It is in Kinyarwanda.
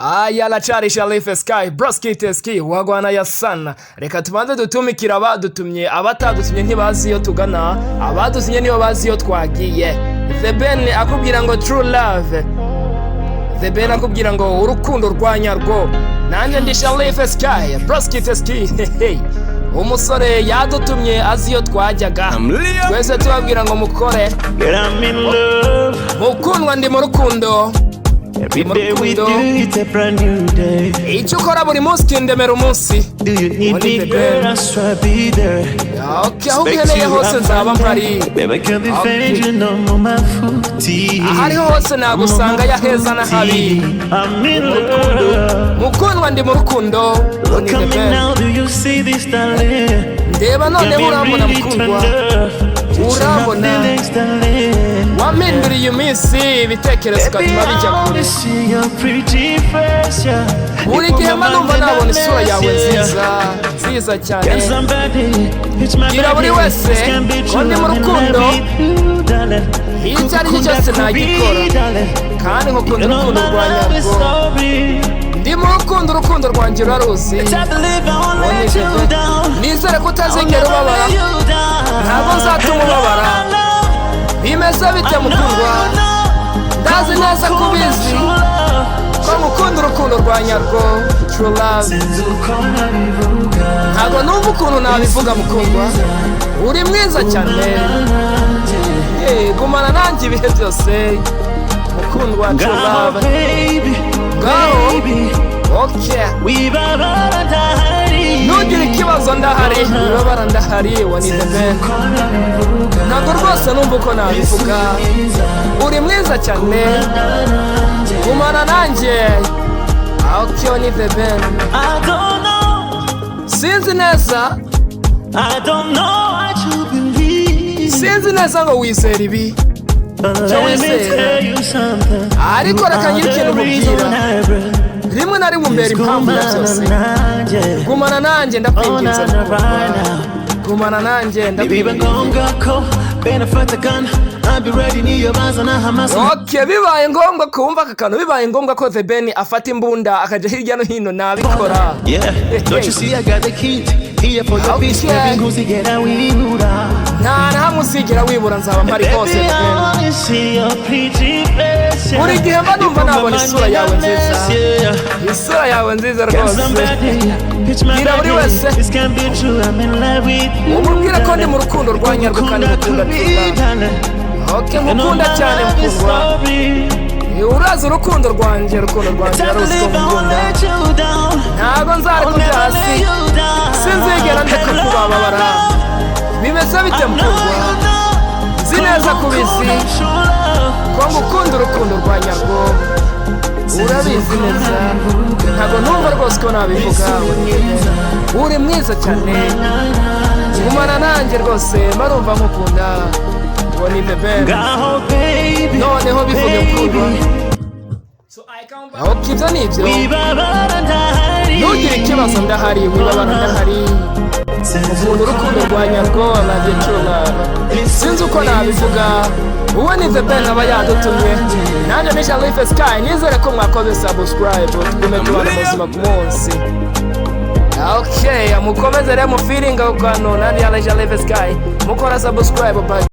Aya lacari Sharife Sky Broskite Ski wagwana ya sana. Reka tubanze dutumikira abadutumye, abatadutumye ntibazi iyo tugana, abadutumye nibo bazi iyo twagiye. The Ben akubwira ngo true love, The Ben akubwira ngo urukundo rwanyarwo. Nanjye ndi Sharife Sky Broskite Ski. Umusore yadutumye azi iyo twajyaga, twese tubabwira ngo mukore. Mukundwa ndi mu rukundo. Every day we do, it's a brand new day. Icyo ukora buri munsi kindemera umunsi. Do you need me, girl? I swear I'll be there. Okay, aho ukeneye hose nzaba mpari. Baby, I can't be fake, you know I'm on my footy. Ahariho hose nagusanga yaheza na habi. I'm in love. Mukundwa ndi mu rukundo. Look at me now, do you see this, darling? Ndeba noneho urambona mukundwa. Urambona waminduriye iminsi ibitekerezo ukatuma bijya kure. Buri gihe mba numva nabona isura yawe nziza cyane. Gira buri wese ko ndi mu rukundo, icyo ari cyo cyose nagikora, kandi nkukunda urukundo rwanyarwo. Ndi mu rukundo, urukundo rwanjye uraruzi. Nizere ko utazigera ubabara, ntabwo nzatuma ubabara. Bimeze bite mukundwa? Ndazi neza ko ubizi ko ngukunda urukundo rwanyarwo. True love. Ntabwo numva ukuntu nabivuga mukundwa. Uri mwiza cyane. Gumana nanjye ibihe byose mukundwa. True love. Okay. Ntugire ikibazo ndahari, wibabara ndahari, wa ni The Ben. Ntabwo rwose numva uko nabivuga. Uri mwiza cyane. Gumana nanjye. Okay, wa ni The Ben. Sinzi neza. Sinzi neza ngo wizera ibi. Ariko reka ngire ikintu mubwira. Rimwe na rimwe umbera impamvu ya byose. Gumana nanjye ndakwinginze. Gumana nanjye ndakwinginze. Okay, bibaye ngombwa ko wumva aka kantu, bibaye ngombwa ko The Ben afata imbunda akajya hirya no hino nabikora. Nta na hamwe usigera wibura, nzaba mpari hose. Buri gihe mba numva nabona isura yawe nziza, isura yawe nziza rwose. Gira buri wese umubwire ko ndi mu rukundo rwanyarwo kandi mukunda cyane. Okay, mukunda cyane mukundwa. Urazi urukundo rwanjye, urukundo rwanjye yaruzi ko mukunda. Ntabwo nzareka hasi, sinzigera ndeka kubabara. Bimeze bite mukundwa? Nzi neza kubizi ko ngukunda urukundo rwanyarwo. Urabizi neza. Ntabwo numva rwose ko nabivuga. Uri mwiza cyane. Gumana nanjye rwose marumva nkukunda. Wa ni The Ben. Noneho bivuge mukundwa. Okay, ibyo ni ibyo. Ntugire ikibazo ndahari, wibabara ndahari. Ukunda urukundo rwanyarwo, nanjye true love. Sinzi uko nabivuga. Uwo ni The Ben aba yadutumye. Nanjye ni Sharife Sky. Nizere ko mwakoze subscribe. Tugume tubana ubuzima bw'umunsi. Okay, mukomeze rero mu feeling ako kantu. Nanjye ni Sharife Sky. Mukora subscribe.